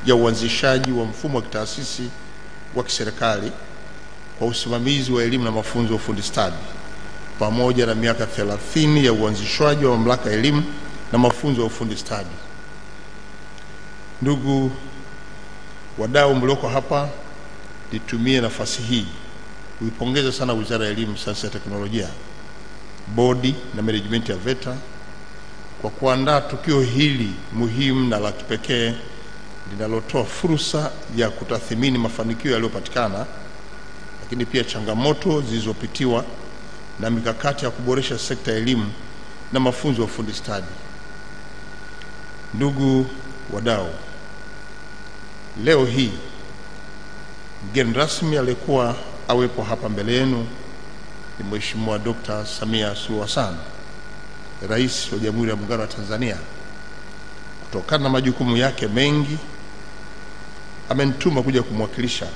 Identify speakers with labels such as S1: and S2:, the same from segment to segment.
S1: ya uanzishaji wa mfumo wa kitaasisi wa kiserikali kwa usimamizi wa elimu na mafunzo ya ufundi stadi, pamoja na miaka 30 ya uanzishwaji wa mamlaka ya elimu na mafunzo ya ufundi stadi. Ndugu wadau mlioko hapa, nitumie nafasi hii kuipongeza sana Wizara ya Elimu, Sayansi na Teknolojia, bodi na management ya VETA kwa kuandaa tukio hili muhimu na la kipekee linalotoa fursa ya kutathmini mafanikio yaliyopatikana, lakini pia changamoto zilizopitiwa na mikakati ya kuboresha sekta ya elimu na mafunzo ya ufundi stadi. Ndugu wadau, leo hii mgeni rasmi aliyekuwa awepo hapa mbele yenu ni Mheshimiwa Dr. Samia Suluhu Hassan, Rais wa Jamhuri ya Muungano wa Tanzania. Kutokana na majukumu yake mengi, amenituma kuja kumwakilisha,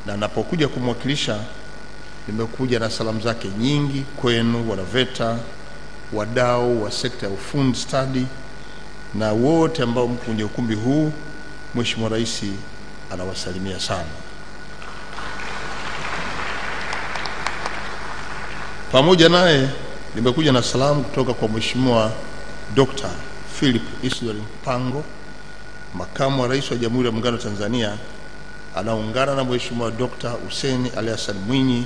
S1: na anapokuja kumwakilisha nimekuja na salamu zake nyingi kwenu wana VETA, wadau wa sekta ya ufundi stadi na wote ambao mko kwenye ukumbi huu. Mheshimiwa Rais anawasalimia sana. Pamoja naye nimekuja na salamu kutoka kwa Mheshimiwa Dr. Philip Isdor Mpango, Makamu wa Rais wa Jamhuri ya Muungano wa Tanzania, anaungana na Mheshimiwa Dr. Hussein Ali Hassan Mwinyi,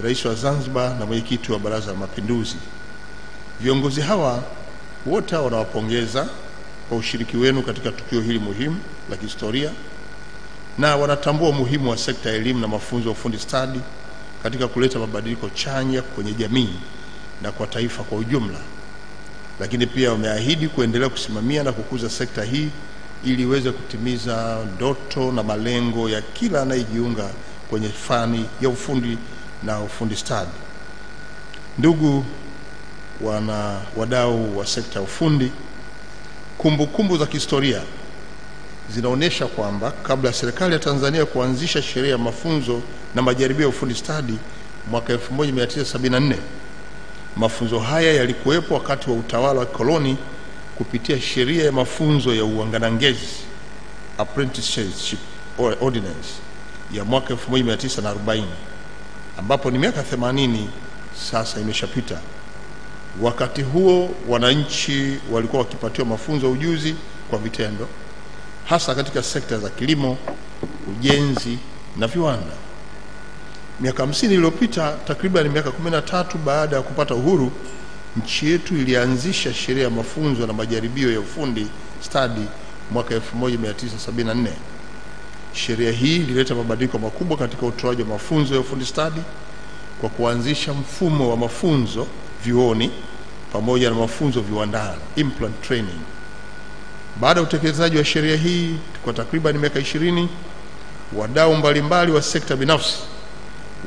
S1: Rais wa Zanzibar na Mwenyekiti wa Baraza la Mapinduzi. Viongozi hawa wote wanawapongeza kwa ushiriki wenu katika tukio hili muhimu la kihistoria, na wanatambua umuhimu wa sekta ya elimu na mafunzo ya ufundi stadi katika kuleta mabadiliko chanya kwenye jamii na kwa taifa kwa ujumla. Lakini pia wameahidi kuendelea kusimamia na kukuza sekta hii ili iweze kutimiza ndoto na malengo ya kila anayejiunga kwenye fani ya ufundi na ufundi stadi. Ndugu wadau wa sekta ya ufundi, kumbukumbu za kihistoria zinaonyesha kwamba kabla ya serikali ya Tanzania kuanzisha sheria ya mafunzo na majaribio ya ufundi stadi mwaka 1974, mafunzo haya yalikuwepo wakati wa utawala wa koloni kupitia sheria ya mafunzo ya uanganangezi Apprenticeship Ordinance ya mwaka 1940, ambapo ni miaka 80 sasa imeshapita. Wakati huo wananchi walikuwa wakipatiwa mafunzo ya ujuzi kwa vitendo, hasa katika sekta za kilimo, ujenzi na viwanda. Miaka 50 iliyopita, takriban miaka 13 baada ya kupata uhuru, nchi yetu ilianzisha sheria ya mafunzo na majaribio ya ufundi stadi mwaka 1974. Sheria hii ilileta mabadiliko makubwa katika utoaji wa mafunzo ya ufundi stadi kwa kuanzisha mfumo wa mafunzo vyuoni pamoja na mafunzo viwandani, implant training. Baada ya utekelezaji wa sheria hii kwa takriban miaka 20, wadau mbalimbali wa sekta binafsi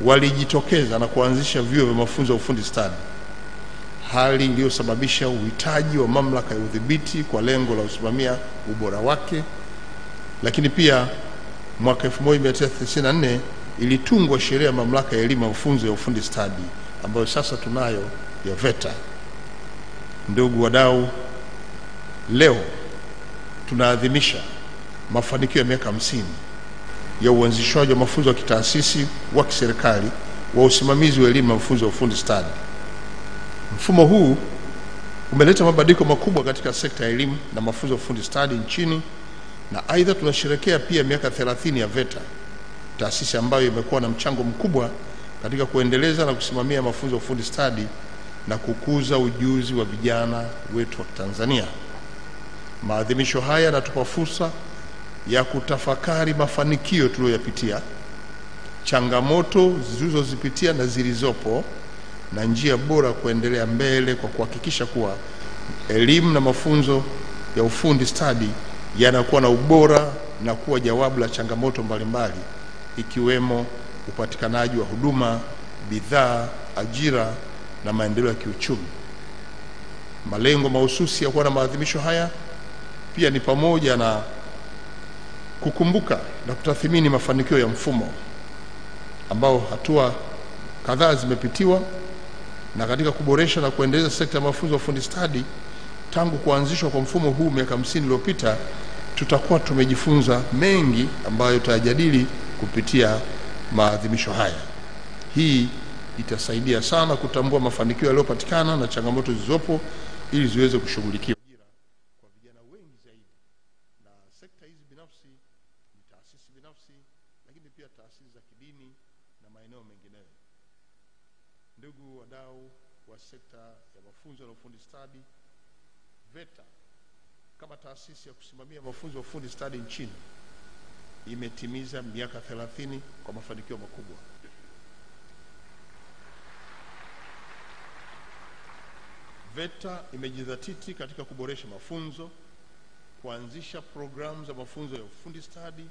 S1: walijitokeza na kuanzisha vyuo vya mafunzo ya ufundi stadi, hali iliyosababisha uhitaji wa mamlaka ya udhibiti kwa lengo la kusimamia ubora wake. Lakini pia mwaka 1994 ilitungwa sheria ya mamlaka ya elimu na mafunzo ya ufundi stadi ambayo sasa tunayo ya VETA. Ndugu wadau, leo tunaadhimisha mafanikio ya miaka 50 ya uanzishwaji wa mafunzo ya kitaasisi wa kiserikali wa usimamizi wa elimu na mafunzo ya ufundi stadi. Mfumo huu umeleta mabadiliko makubwa katika sekta ya elimu na mafunzo ya ufundi stadi nchini, na aidha tunasherehekea pia miaka 30 ya VETA, taasisi ambayo imekuwa na mchango mkubwa katika kuendeleza na kusimamia mafunzo ya ufundi stadi na kukuza ujuzi wa vijana wetu wa Tanzania. Maadhimisho haya yanatupa fursa ya kutafakari mafanikio tuliyoyapitia, changamoto zilizozipitia na zilizopo, na njia bora kuendelea mbele kwa kuhakikisha kuwa elimu na mafunzo ya ufundi stadi yanakuwa na ubora na kuwa jawabu la changamoto mbalimbali, ikiwemo upatikanaji wa huduma, bidhaa, ajira na maendeleo ya kiuchumi. Malengo mahususi ya kuwa na maadhimisho haya pia ni pamoja na kukumbuka na kutathmini mafanikio ya mfumo ambao hatua kadhaa zimepitiwa, na katika kuboresha na kuendeleza sekta ya mafunzo ya ufundi stadi. Tangu kuanzishwa kwa mfumo huu miaka 50 iliyopita, tutakuwa tumejifunza mengi ambayo tutajadili kupitia maadhimisho haya. Hii itasaidia sana kutambua mafanikio yaliyopatikana na changamoto zilizopo ili ziweze kushughulikiwa kwa vijana wengi zaidi. Na sekta hizi binafsi ni taasisi binafsi, lakini pia taasisi za kidini na maeneo mengineyo. Ndugu wadau wa sekta ya mafunzo na ufundi stadi, VETA kama taasisi ya kusimamia mafunzo ya ufundi stadi nchini imetimiza miaka 30 kwa mafanikio makubwa. VETA imejidhatiti katika kuboresha mafunzo, kuanzisha programu za mafunzo ya ufundi stadi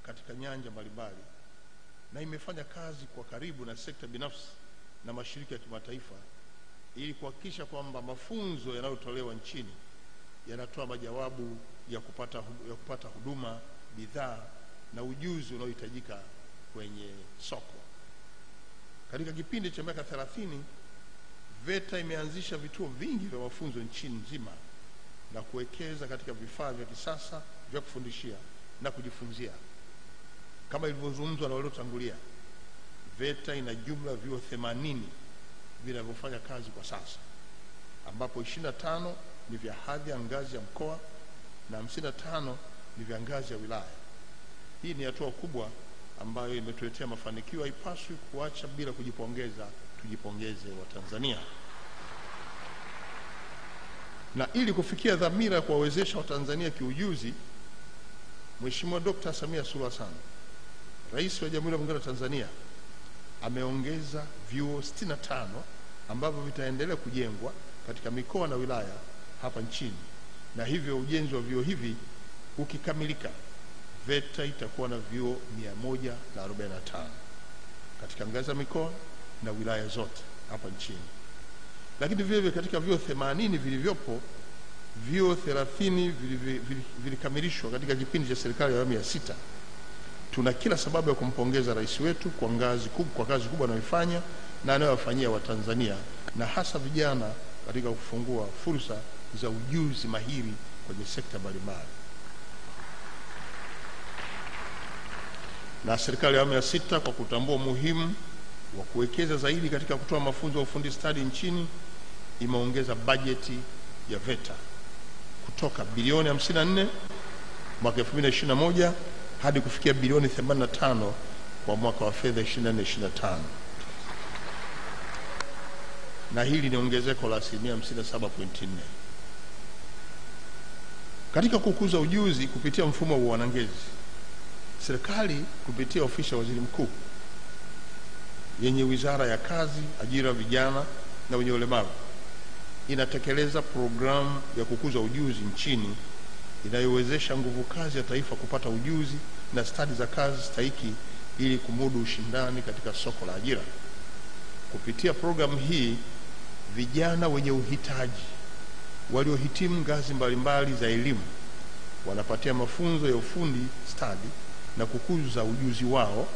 S1: katika nyanja mbalimbali, na imefanya kazi kwa karibu na sekta binafsi na mashirika ya kimataifa ili kuhakikisha kwamba mafunzo yanayotolewa nchini yanatoa majawabu ya kupata huduma, bidhaa na ujuzi unaohitajika kwenye soko. Katika kipindi cha miaka 30, VETA imeanzisha vituo vingi vya mafunzo nchini nzima na kuwekeza katika vifaa vya kisasa vya kufundishia na kujifunzia. Kama ilivyozungumzwa na waliotangulia, VETA ina jumla vyuo 80 vinavyofanya kazi kwa sasa, ambapo 25 ni vya hadhi ya ngazi ya mkoa na 55 ni vya ngazi ya wilaya. Hii ni hatua kubwa ambayo imetuletea mafanikio, haipaswi kuacha bila kujipongeza. Tujipongeze wa Tanzania. Na ili kufikia dhamira ya kuwawezesha Watanzania kiujuzi, Mheshimiwa Dr. Samia Suluhu Hassan, Rais wa Jamhuri ya Muungano wa Tanzania, ameongeza vyuo 65 ambavyo vitaendelea kujengwa katika mikoa na wilaya hapa nchini, na hivyo ujenzi wa vyuo hivi ukikamilika, VETA itakuwa na vyuo 145 katika ngazi ya mikoa na wilaya zote hapa nchini. Lakini vile katika vyuo 80 vilivyopo, vyuo 30 vilikamilishwa katika kipindi cha serikali ya awamu ya 6. Tuna kila sababu ya kumpongeza rais wetu kwa kazi kubwa anayoifanya na anayowafanyia Watanzania, na hasa vijana katika kufungua fursa za ujuzi mahiri kwenye sekta mbalimbali. Na serikali ya awamu ya 6 kwa kutambua umuhimu wa kuwekeza zaidi katika kutoa mafunzo ya ufundi stadi nchini, imeongeza bajeti ya VETA kutoka bilioni 54 mwaka 2021 hadi kufikia bilioni 85 kwa mwaka wa fedha 24-25. Na hili ni ongezeko la 57.4%. Katika kukuza ujuzi kupitia mfumo wa uanangezi, serikali kupitia ofisi ya Waziri Mkuu yenye Wizara ya Kazi, Ajira, Vijana na Wenye Ulemavu inatekeleza programu ya kukuza ujuzi nchini inayowezesha nguvu kazi ya taifa kupata ujuzi na stadi za kazi stahiki ili kumudu ushindani katika soko la ajira. Kupitia programu hii, vijana wenye uhitaji waliohitimu ngazi mbalimbali za elimu wanapatia mafunzo ya ufundi stadi na kukuza ujuzi wao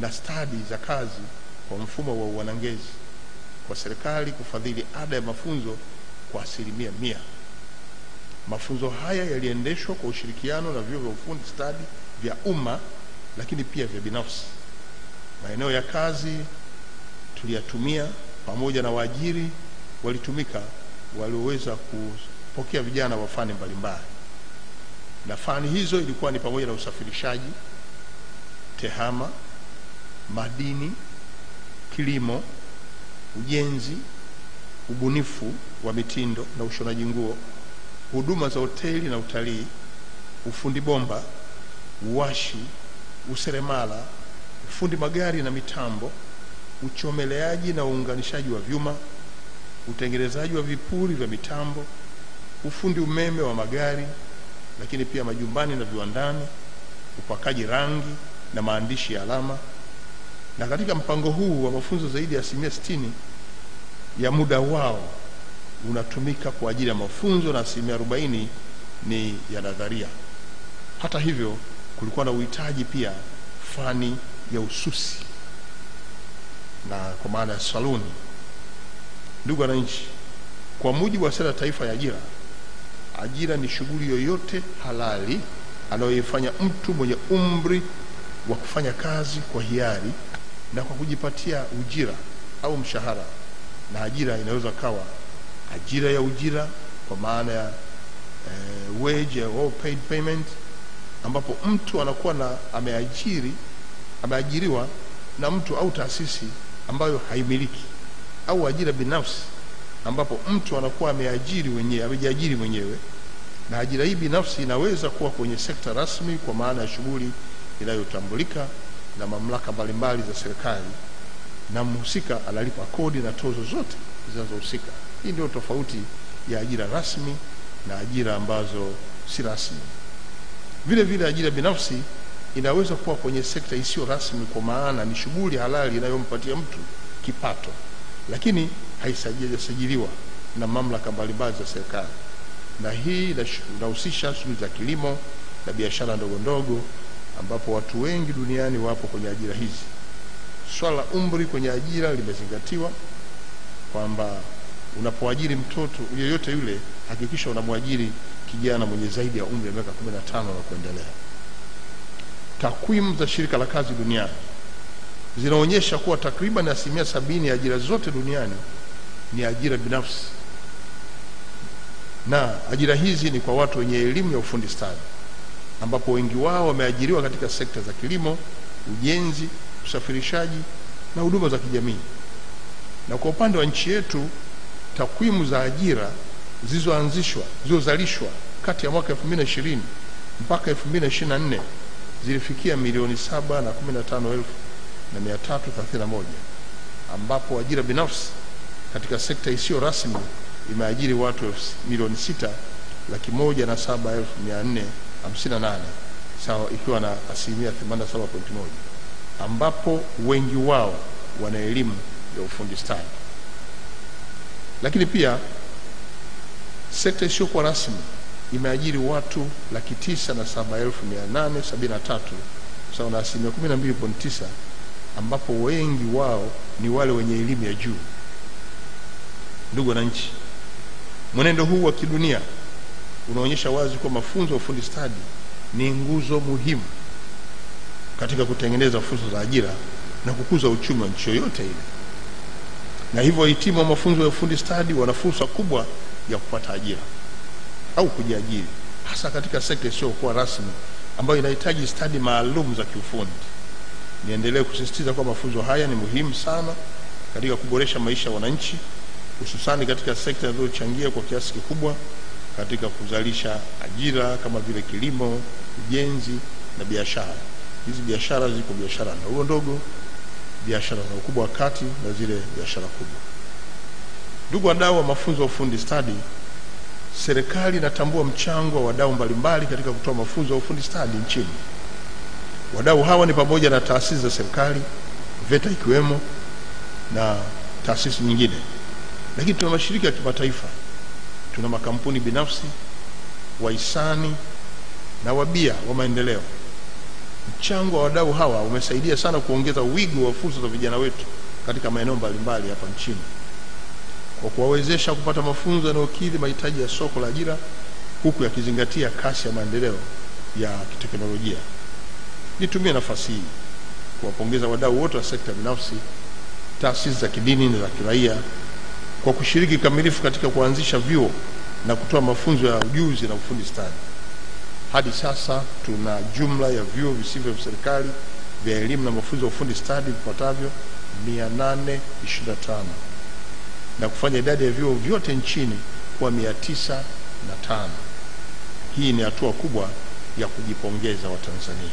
S1: na stadi za kazi kwa mfumo wa uanangezi, kwa serikali kufadhili ada ya mafunzo kwa 100%. Mafunzo haya yaliendeshwa kwa ushirikiano na vyuo vya ufundi stadi vya umma, lakini pia vya binafsi. Maeneo ya kazi tuliyatumia pamoja na waajiri walitumika walioweza kupokea vijana wa fani mbalimbali. Na fani hizo ilikuwa ni pamoja na usafirishaji, tehama, madini, kilimo, ujenzi, ubunifu wa mitindo na ushonaji nguo, huduma za hoteli na utalii, ufundi bomba, uwashi, useremala, ufundi magari na mitambo, uchomeleaji na uunganishaji wa vyuma, utengenezaji wa vipuri vya mitambo, ufundi umeme wa magari, lakini pia majumbani na viwandani, upakaji rangi na maandishi ya alama. Na katika mpango huu wa mafunzo, zaidi ya 60% ya muda wao unatumika kwa ajili ya mafunzo na 40% ni ya nadharia. Hata hivyo, kulikuwa na uhitaji pia fani ya ususi na kwa maana ya saluni. Ndugu wananchi, kwa mujibu wa Sera ya Taifa ya Ajira, ajira ni shughuli yoyote halali anayoifanya mtu mwenye umri wa kufanya kazi kwa hiari na kwa kujipatia ujira au mshahara. Na ajira inaweza kawa ajira ya ujira kwa maana ya wage or paid payment, ambapo mtu anakuwa ameajiriwa na mtu au taasisi ambayo haimiliki, au ajira binafsi ambapo mtu anakuwa amejiajiri mwenyewe, na ajira hii binafsi inaweza kuwa kwenye sekta rasmi kwa maana ya shughuli inayotambulika na mamlaka mbalimbali za serikali, na mhusika analipa kodi na tozo zote zinazohusika. Hii ndio tofauti ya ajira rasmi na ajira ambazo si rasmi. Vile vile ajira binafsi inaweza kuwa kwenye sekta isiyo rasmi kwa maana ni shughuli halali inayompatia mtu kipato, lakini haisajiliwa na mamlaka mbalimbali za serikali. Na hii inahusisha shughuli za kilimo na biashara ndogo ndogo, ambapo watu wengi duniani wapo kwenye ajira hizi. Swala la umri kwenye ajira limezingatiwa kwamba unapoajiri mtoto yoyote yule, hakikisha unamwajiri kijana mwenye zaidi ya umri wa miaka 15 na kuendelea. Takwimu za shirika la kazi duniani zinaonyesha kuwa takriban 70% ya ajira zote duniani ni ajira binafsi, na ajira hizi ni kwa watu wenye elimu ya ufundi stadi, ambapo wengi wao wameajiriwa katika sekta za kilimo, ujenzi, usafirishaji na huduma za kijamii. Na kwa upande wa nchi yetu, takwimu za ajira zilizozalishwa kati ya mwaka 2020 mpaka 2024 zilifikia 7,015,331, ambapo ajira binafsi katika sekta isiyo rasmi imeajiri watu 6,01,07,458, sawa, ikiwa na 87.1%, ambapo wengi wao wana elimu ya ufundi stadi. Lakini pia sekta isiyokuwa rasmi imeajiri watu 907,873, sawa na 12.9%, ambapo wengi wao ni wale wenye elimu ya juu. Ndugu wananchi, mwenendo huu wa kidunia unaonyesha wazi kwa mafunzo ya ufundi stadi ni nguzo muhimu katika kutengeneza fursa za ajira na kukuza uchumi wa nchi yoyote ile. Na hivyo wahitimu wa mafunzo ya ufundi stadi wana fursa kubwa ya kupata ajira au kujiajiri, hasa katika sekta isiyokuwa rasmi ambayo inahitaji stadi maalum za kiufundi. Niendelee kusisitiza kwa mafunzo haya ni muhimu sana katika kuboresha maisha ya wananchi, hususani katika sekta zinazochangia kwa kiasi kikubwa katika kuzalisha ajira kama vile kilimo, ujenzi na biashara. Hizi biashara ziko biashara ndogo ndogo, biashara za ukubwa wa kati na zile biashara kubwa. Ndugu wadau wa mafunzo ya ufundi stadi, serikali inatambua mchango wa wadau mbalimbali katika kutoa mafunzo ya ufundi stadi nchini. Wadau hawa ni pamoja na taasisi za serikali, VETA ikiwemo, na taasisi nyingine. Lakini tuna mashirika ya kimataifa, tuna makampuni binafsi, wahisani na wabia wa maendeleo. Mchango wa wadau hawa umesaidia sana kuongeza wigo wa fursa za vijana wetu katika maeneo mbalimbali hapa nchini, kwa kuwawezesha kupata mafunzo yanayokidhi mahitaji ya soko la ajira, huku yakizingatia kasi ya maendeleo ya kiteknolojia. Nitumie nafasi hii kuwapongeza wadau wote wa sekta binafsi, taasisi za kidini na za kiraia kwa kushiriki kamilifu katika kuanzisha vyuo na kutoa mafunzo ya ujuzi na ufundi stadi. Hadi sasa tuna jumla ya vyuo visivyo vya serikali vya elimu na mafunzo ya ufundi stadi vipatavyo 825 na kufanya idadi ya vyuo vyote nchini kuwa 905. Hii ni hatua kubwa ya kujipongeza wa Tanzania.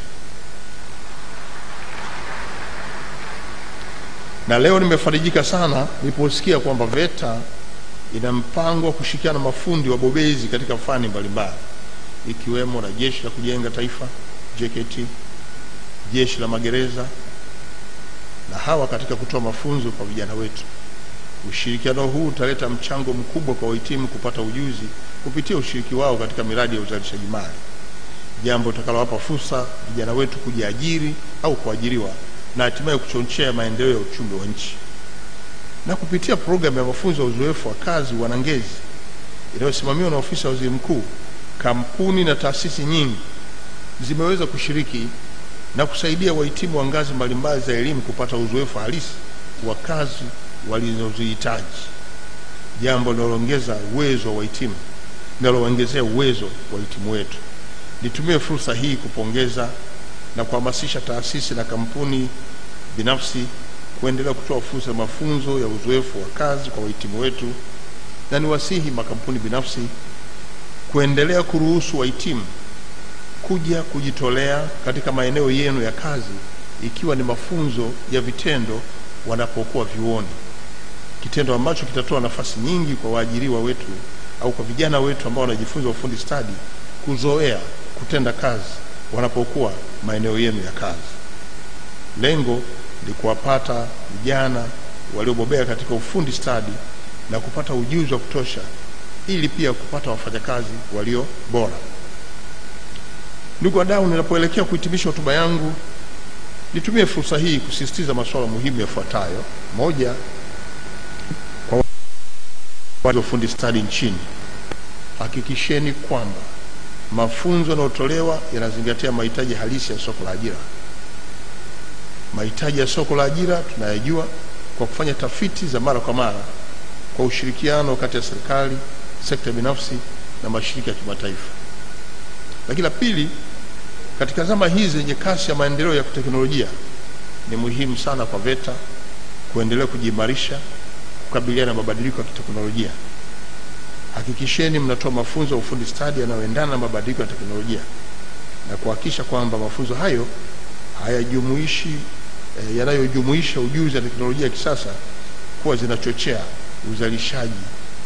S1: Na leo nimefarijika sana niliposikia kwamba VETA ina mpango wa kushirikiana na mafundi wabobezi katika fani mbalimbali, ikiwemo na Jeshi la Kujenga Taifa JKT, Jeshi la Magereza, na hawa katika kutoa mafunzo kwa vijana wetu. Ushirikiano huu utaleta mchango mkubwa kwa wahitimu kupata ujuzi kupitia ushiriki wao katika miradi ya uzalishaji mali, jambo litakalowapa fursa vijana wetu kujiajiri au kuajiriwa na hatimaye kuchochea maendeleo ya uchumi wa nchi. Na kupitia programu ya mafunzo ya uzoefu wa kazi wanangezi inayosimamiwa na ofisi ya Waziri Mkuu, kampuni na taasisi nyingi zimeweza kushiriki na kusaidia wahitimu wa ngazi mbalimbali za elimu kupata uzoefu halisi wa kazi walizozihitaji, jambo linaloongeza uwezo wa wahitimu, linaloongezea uwezo wa wahitimu wetu. Nitumie fursa hii kupongeza na kuhamasisha taasisi na kampuni binafsi kuendelea kutoa fursa ya mafunzo ya uzoefu wa kazi kwa wahitimu wetu, na niwasihi makampuni binafsi kuendelea kuruhusu wahitimu kuja kujitolea katika maeneo yenu ya kazi, ikiwa ni mafunzo ya vitendo wanapokuwa vyuoni, kitendo ambacho kitatoa nafasi nyingi kwa waajiriwa wetu au kwa vijana wetu ambao wanajifunza ufundi stadi kuzoea kutenda kazi wanapokuwa maeneo yenu ya kazi. Lengo ni kuwapata vijana waliobobea katika ufundi stadi na kupata ujuzi wa kutosha, ili pia kupata wafanyakazi walio bora. Ndugu wadau, ninapoelekea kuhitimisha hotuba yangu, nitumie fursa hii kusisitiza masuala muhimu yafuatayo. Moja, kwa ufundi stadi nchini, hakikisheni kwamba mafunzo yanayotolewa yanazingatia mahitaji halisi ya soko la ajira. Mahitaji ya soko la ajira tunayajua kwa kufanya tafiti za mara kwa mara kwa ushirikiano kati ya serikali, sekta binafsi na mashirika ya kimataifa. Lakini la pili, katika zama hizi zenye kasi ya maendeleo ya teknolojia, ni muhimu sana kwa VETA kuendelea kujiimarisha kukabiliana na mabadiliko ya kiteknolojia. Hakikisheni mnatoa mafunzo ya ufundi stadi yanayoendana na mabadiliko ya teknolojia na kuhakikisha kwamba mafunzo hayo yanayojumuisha ujuzi wa teknolojia ya kisasa kuwa zinachochea uzalishaji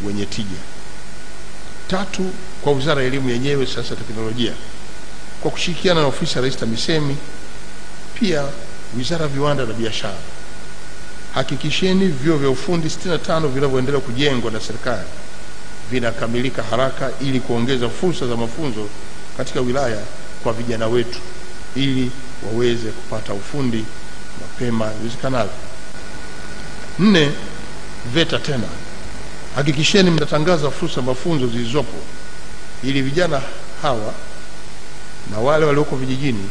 S1: wenye tija. Tatu, kwa Wizara ya Elimu yenyewe, Sayansi na Teknolojia, kwa kushirikiana na Ofisi ya Rais TAMISEMI, pia Wizara ya Viwanda na Biashara, hakikisheni vyuo vya ufundi 65 vinavyoendelea kujengwa na serikali vinakamilika haraka ili kuongeza fursa za mafunzo katika wilaya kwa vijana wetu ili waweze kupata ufundi mapema iwezekanavyo. 4, VETA tena, hakikisheni mnatangaza fursa mafunzo zilizopo ili vijana hawa na wale walioko vijijini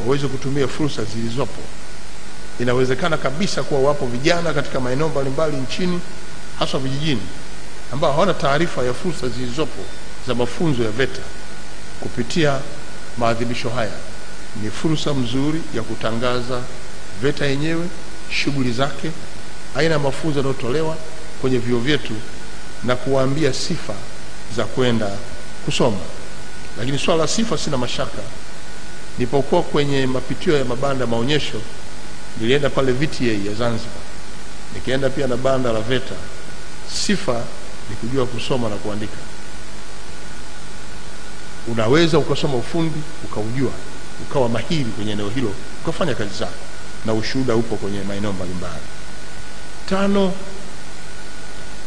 S1: waweze kutumia fursa zilizopo. Inawezekana kabisa kuwa wapo vijana katika maeneo mbalimbali nchini, hasa vijijini, ambao hawana taarifa ya fursa zilizopo za mafunzo ya VETA. Kupitia maadhimisho haya, ni fursa mzuri ya kutangaza VETA yenyewe, shughuli zake, aina ya mafunzo yanayotolewa kwenye vyuo vyetu na kuwaambia sifa za kwenda kusoma. Lakini swala la sifa sina mashaka. Nilipokuwa kwenye mapitio ya mabanda maonyesho, nilienda pale VTA ya Zanzibar, nikaenda pia na banda la VETA. Sifa ni kujua kusoma na kuandika. Unaweza ukasoma ufundi ukaujua, ukawa mahiri kwenye eneo hilo, ukafanya kazi zako, na ushuhuda upo kwenye maeneo mbalimbali. 5,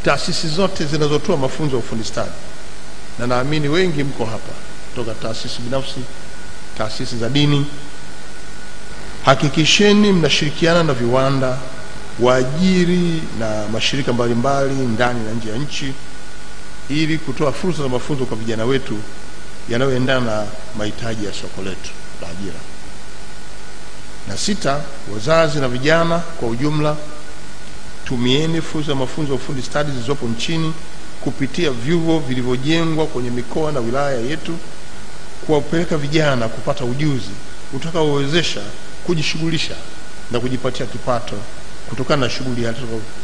S1: taasisi zote zinazotoa mafunzo ya ufundi stadi, na naamini wengi mko hapa kutoka taasisi binafsi, taasisi za dini, hakikisheni mnashirikiana na viwanda, waajiri na mashirika mbalimbali ndani na nje ya nchi ili kutoa fursa za mafunzo kwa vijana wetu yanayoendana na mahitaji ya soko letu la ajira. Na 6, wazazi na vijana kwa ujumla, tumieni fursa za mafunzo ya ufundi stadi zilizopo nchini kupitia vyuo vilivyojengwa kwenye mikoa na wilaya yetu, kuwapeleka vijana kupata ujuzi utakaowezesha kujishughulisha na kujipatia kipato kutokana na shughuli yake,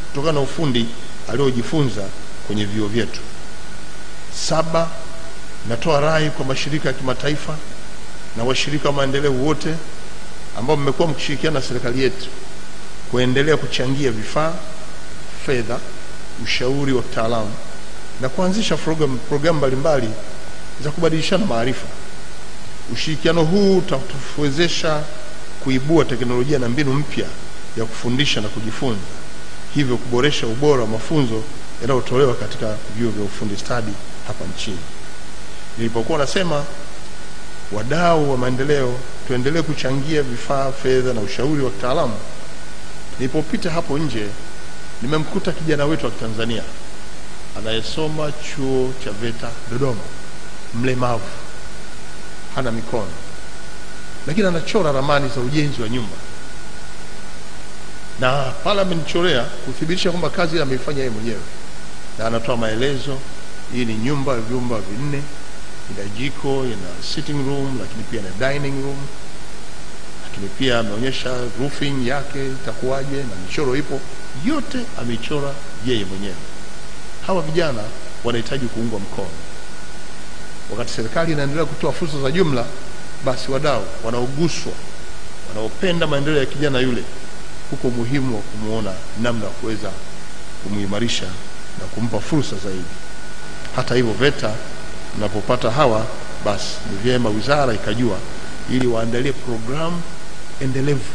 S1: kutokana na ufundi aliojifunza kwenye vyuo vyetu. 7, natoa rai kwa mashirika ya kimataifa na washirika wa maendeleo wote ambao mmekuwa mkishirikiana na serikali yetu kuendelea kuchangia vifaa, fedha, ushauri wa kitaalamu na kuanzisha programu mbalimbali za kubadilishana maarifa. Ushirikiano huu utatuwezesha kuibua teknolojia na mbinu mpya ya kufundisha na kujifunza, hivyo kuboresha ubora wa mafunzo yanayotolewa katika vyuo vya ufundi stadi hapa nchini. Nilipokuwa nasema wadau wa maendeleo tuendelee kuchangia vifaa, fedha na ushauri wa kitaalamu, nilipopita hapo nje nimemkuta kijana wetu wa Tanzania anayesoma chuo cha VETA Dodoma, mlemavu, hana mikono, lakini anachora ramani za ujenzi wa nyumba, na pale amenichorea kuthibitisha kwamba kazi ile ameifanya yeye mwenyewe, na anatoa maelezo. Hii ni nyumba ya vyumba 4, ina jiko, ina sitting room, lakini pia na dining room, lakini pia ameonyesha roofing yake itakuwaje, na michoro ipo yote ameichora yeye mwenyewe. Hawa vijana wanahitaji kuungwa mkono. Wakati serikali inaendelea kutoa fursa za jumla, basi wadau wanaoguswa, wanaopenda maendeleo ya kijana yule, huko muhimu wa kumuona namna ya kuweza kumuimarisha na kumpa fursa zaidi. Hata hivyo VETA mnapopata hawa, basi ni vyema wizara ikajua, ili waandalie programu endelevu.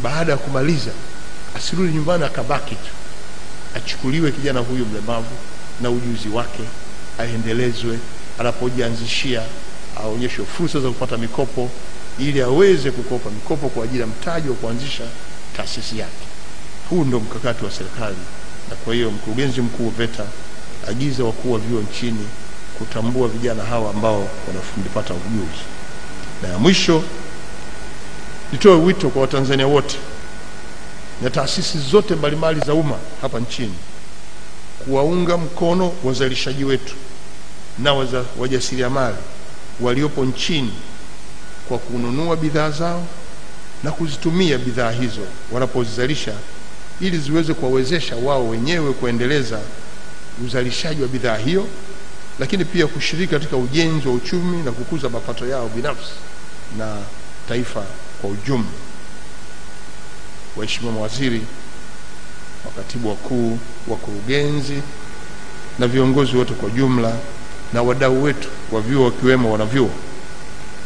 S1: Baada ya kumaliza, asirudi nyumbani akabaki tu, achukuliwe kijana huyu mlemavu na ujuzi wake, aendelezwe, anapojianzishia aonyeshwe fursa za kupata mikopo, ili aweze kukopa mikopo kwa ajili ya mtaji wa kuanzisha taasisi yake. Huu ndio mkakati wa serikali, na kwa hiyo mkurugenzi mkuu wa VETA agiza wakuu wa vyuo nchini kutambua vijana hawa ambao wanapata ujuzi. Na ya mwisho, nitoe wito kwa Watanzania wote na taasisi zote mbalimbali za umma hapa nchini kuwaunga mkono wazalishaji wetu na wajasiriamali waliopo nchini kwa kununua bidhaa zao na kuzitumia bidhaa hizo wanapozizalisha, ili ziweze kuwawezesha wao wenyewe kuendeleza uzalishaji wa bidhaa hiyo, lakini pia kushiriki katika ujenzi wa uchumi na kukuza mapato yao binafsi na taifa kwa ujumla. Waheshimiwa mawaziri, makatibu wakuu, wakurugenzi na viongozi wote kwa jumla, na wadau wetu wa vyuo wakiwemo wanavyuo,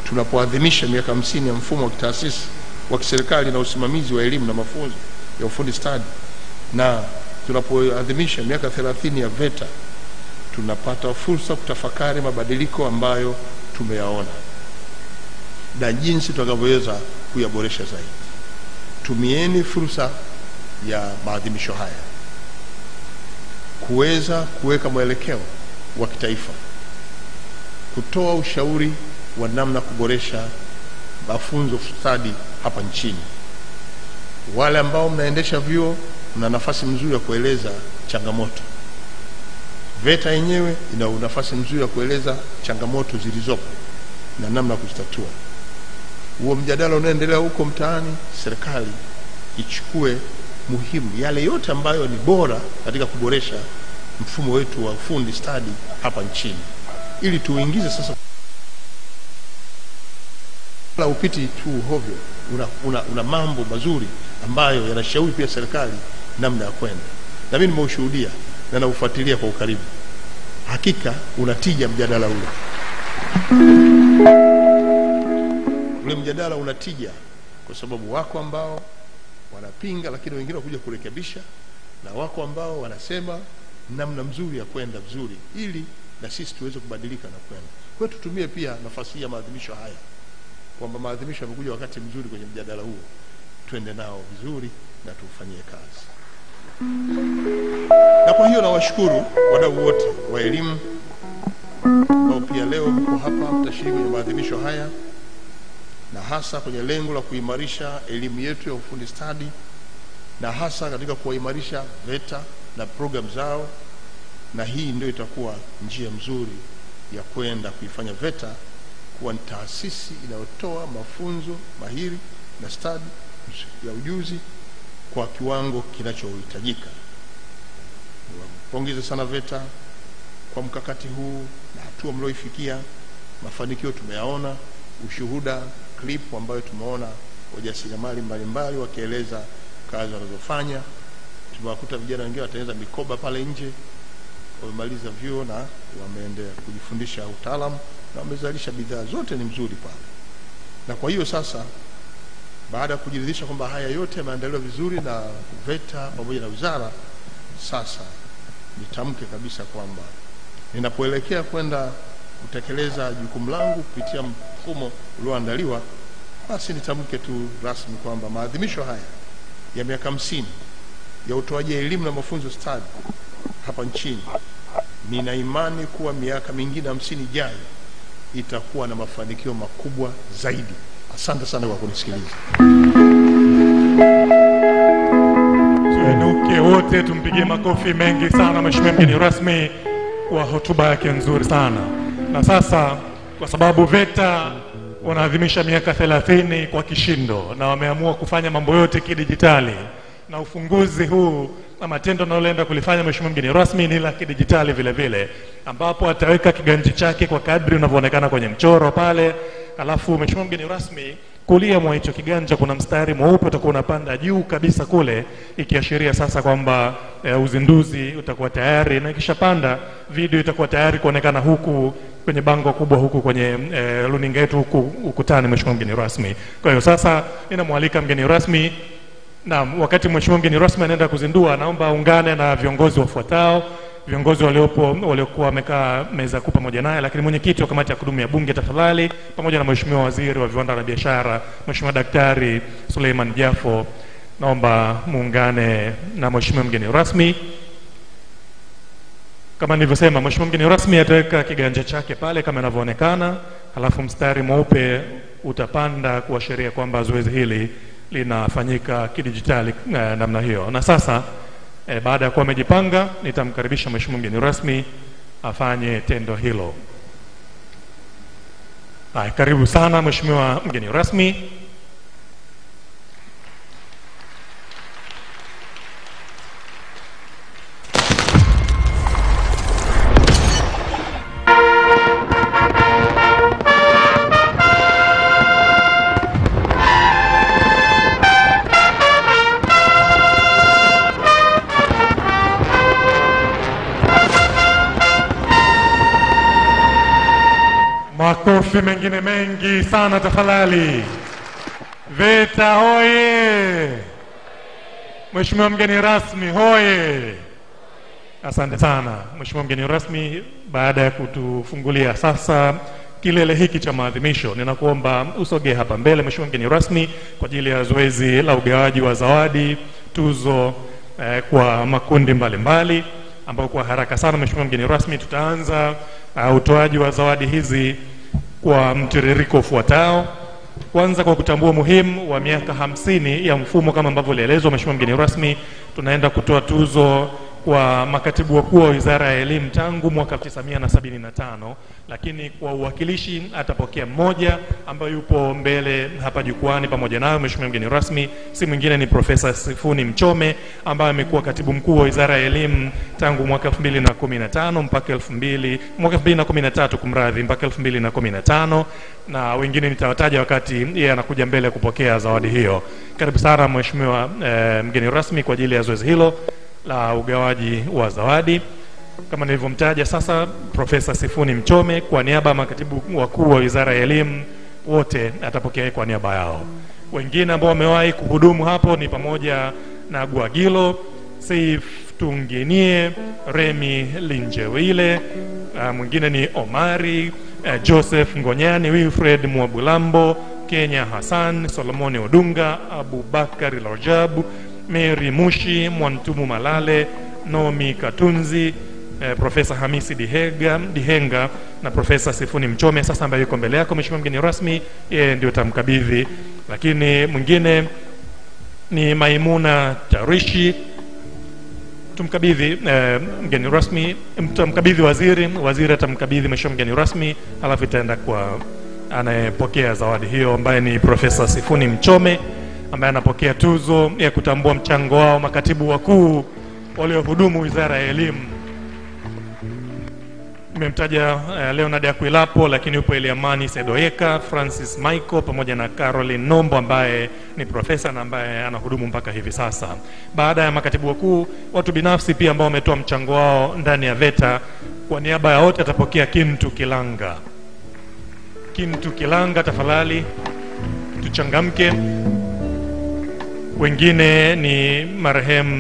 S1: tunapoadhimisha miaka 50 ya mfumo wa kitaasisi wa kiserikali na usimamizi wa elimu na mafunzo ya ufundi stadi, na tunapoadhimisha miaka 30 ya VETA, tunapata fursa kutafakari mabadiliko ambayo tumeyaona na jinsi tutakavyoweza kuyaboresha zaidi. Tumieni fursa ya maadhimisho haya kuweza kuweka mwelekeo wa kitaifa, kutoa ushauri wa namna kuboresha mafunzo stadi hapa nchini. Wale ambao mnaendesha vyuo, mna nafasi nzuri ya kueleza changamoto. VETA yenyewe ina nafasi nzuri ya kueleza changamoto zilizopo na namna kuzitatua. Huo mjadala unaendelea huko mtaani, serikali ichukue muhimu yale yote ambayo ni bora katika kuboresha mfumo wetu wa ufundi stadi hapa nchini, ili tuingize sasa. La upiti tu hovyo, una mambo mazuri ambayo yanashauri pia serikali namna ya kwenda. Na mimi nimeushuhudia na naufuatilia kwa ukaribu. Hakika unatija mjadala ule. Ule mjadala unatija kwa sababu wako ambao wanapinga, lakini wengine wakuja kurekebisha, na wako ambao wanasema namna mzuri ya kwenda vizuri, ili na sisi tuweze kubadilika na kwenda. Kwa hiyo tutumie pia nafasi ya maadhimisho haya, kwamba maadhimisho yamekuja wakati mzuri kwenye mjadala huo, twende nao vizuri na tufanyie kazi. Na kwa hiyo nawashukuru wadau wote wa elimu ambao pia leo mko hapa mtashiriki kwenye maadhimisho haya, na hasa kwenye lengo la kuimarisha elimu yetu ya ufundi stadi, na hasa katika kuimarisha VETA na program zao. Na hii ndio itakuwa njia nzuri ya kwenda kuifanya VETA kuwa taasisi inayotoa mafunzo mahiri na stadi ya ujuzi kwa kiwango kinachohitajika. Niwapongeze sana VETA kwa mkakati huu na hatua mlioifikia. Mafanikio tumeyaona, ushuhuda clip ambayo tumeona wajasiriamali mbalimbali wakieleza kazi wanazofanya. Tumewakuta vijana wengine watengeneza mikoba pale nje, wamemaliza vyuo na wameendelea kujifundisha utaalamu na wamezalisha bidhaa zote ni mzuri pale. Na kwa hiyo sasa, baada ya kujiridhisha kwamba haya yote yameandaliwa vizuri na VETA pamoja na wizara, sasa nitamke kabisa kwamba ninapoelekea kwenda kutekeleza jukumu langu kupitia mfumo ulioandaliwa, basi nitamke tu rasmi kwamba maadhimisho haya ya miaka 50 ya utoaji elimu na mafunzo stadi hapa nchini, nina imani kuwa miaka mingine 50 ijayo itakuwa na mafanikio makubwa zaidi Asante sana kwa kunisikiliza.
S2: Tuenuke wote tumpigie makofi mengi sana Mheshimiwa mgeni rasmi kwa hotuba yake nzuri sana. Na sasa kwa sababu VETA wanaadhimisha miaka 30 kwa kishindo na wameamua kufanya mambo yote kidijitali, na ufunguzi huu na matendo anayoenda kulifanya Mheshimiwa mgeni rasmi ni la kidijitali vile vile, ambapo ataweka kiganja chake kwa kadri unavyoonekana kwenye mchoro pale. Alafu Mheshimiwa mgeni rasmi, kulia mwa hicho kiganja kuna mstari mweupe utakuwa unapanda juu kabisa kule, ikiashiria sasa kwamba uzinduzi utakuwa tayari, na ikishapanda video itakuwa tayari kuonekana huku kwenye bango kubwa huku kwenye runinga yetu huku ukutani Mheshimiwa mgeni rasmi. Kwa hiyo sasa ninamwalika mgeni rasmi, na wakati Mheshimiwa mgeni rasmi anaenda kuzindua, naomba ungane na viongozi wafuatao, viongozi waliokuwa wamekaa meza kuu pamoja naye, lakini mwenyekiti wa kamati ya kudumu ya bunge tafadhali, pamoja na Mheshimiwa waziri wa viwanda na biashara Mheshimiwa Daktari Suleiman Jafo, naomba muungane na Mheshimiwa mgeni rasmi. Kama nilivyosema, Mheshimiwa mgeni rasmi ataweka kiganja chake pale kama inavyoonekana, halafu mstari mweupe utapanda kuashiria kwamba zoezi hili linafanyika kidijitali namna hiyo. Na sasa baada ya kuwa amejipanga, nitamkaribisha Mheshimiwa mgeni rasmi afanye tendo hilo. Karibu sana Mheshimiwa mgeni rasmi. Makofi mengine mengi sana tafadhali. VETA hoye! Mheshimiwa mgeni rasmi hoye! Asante sana Mheshimiwa mgeni rasmi. Baada ya kutufungulia sasa kilele hiki cha maadhimisho, ninakuomba usogee hapa mbele Mheshimiwa mgeni rasmi kwa ajili ya zoezi la ugawaji wa zawadi, tuzo kwa makundi mbalimbali, ambao kwa haraka sana Mheshimiwa mgeni rasmi tutaanza utoaji wa zawadi hizi kwa mtiririko ufuatao. Kwanza, kwa kutambua umuhimu wa miaka 50 ya mfumo kama ambavyo lielezwa Mheshimiwa mgeni rasmi, tunaenda kutoa tuzo kwa makatibu wakuu wa Wizara ya Elimu tangu mwaka 1975, lakini kwa uwakilishi atapokea mmoja ambaye yupo mbele hapa jukwani pamoja nayo Mheshimiwa mgeni rasmi. Si mwingine ni Profesa Sifuni Mchome ambaye amekuwa katibu mkuu wa Wizara ya Elimu tangu mwaka 2015 mpaka 2013 kumradhi, mpaka 2015, na wengine nitawataja wakati yeye anakuja mbele kupokea zawadi hiyo. Karibu sana Mheshimiwa mgeni rasmi kwa ajili ya zoezi hilo la ugawaji wa zawadi. Kama nilivyomtaja sasa, Profesa Sifuni Mchome kwa niaba ya makatibu wakuu wa Wizara ya Elimu wote atapokea kwa niaba yao. Wengine ambao wamewahi kuhudumu hapo ni pamoja na Gwagilo Saif Tungenie, Remi Linjewile, mwingine ni Omari Joseph Ngonyani, Wilfred Mwabulambo, Kenya Hassan, Solomoni Odunga, Abubakar Lajabu, Mary Mushi, Mwantumu Malale, Nomi Katunzi, Profesa Hamisi Dihenga na Profesa Sifuni Mchome sasa ambaye yuko mbele yako Mheshimiwa mgeni rasmi, yeye ndio tamkabidhi. Lakini mwingine ni Maimuna Tarishi, tumkabidhi mgeni rasmi, tumkabidhi waziri atamkabidhi Mheshimiwa mgeni rasmi, alafu itaenda kwa anayepokea zawadi hiyo ambaye ni Profesa Sifuni Mchome ambaye anapokea tuzo ya kutambua mchango wao makatibu wakuu waliohudumu Wizara ya Elimu. Nimemtaja Leonard Akwilapo, lakini yupo Eliamani Sedoyeka, Francis Michael pamoja na Caroline Nombo ambaye ni profesa na ambaye anahudumu mpaka hivi sasa. Baada ya makatibu wakuu, watu binafsi pia ambao wametoa mchango wao ndani ya VETA, kwa niaba ya wote atapokea Kintu Kilanga. Kintu Kilanga tafadhali tuchangamke. Wengine ni marehemu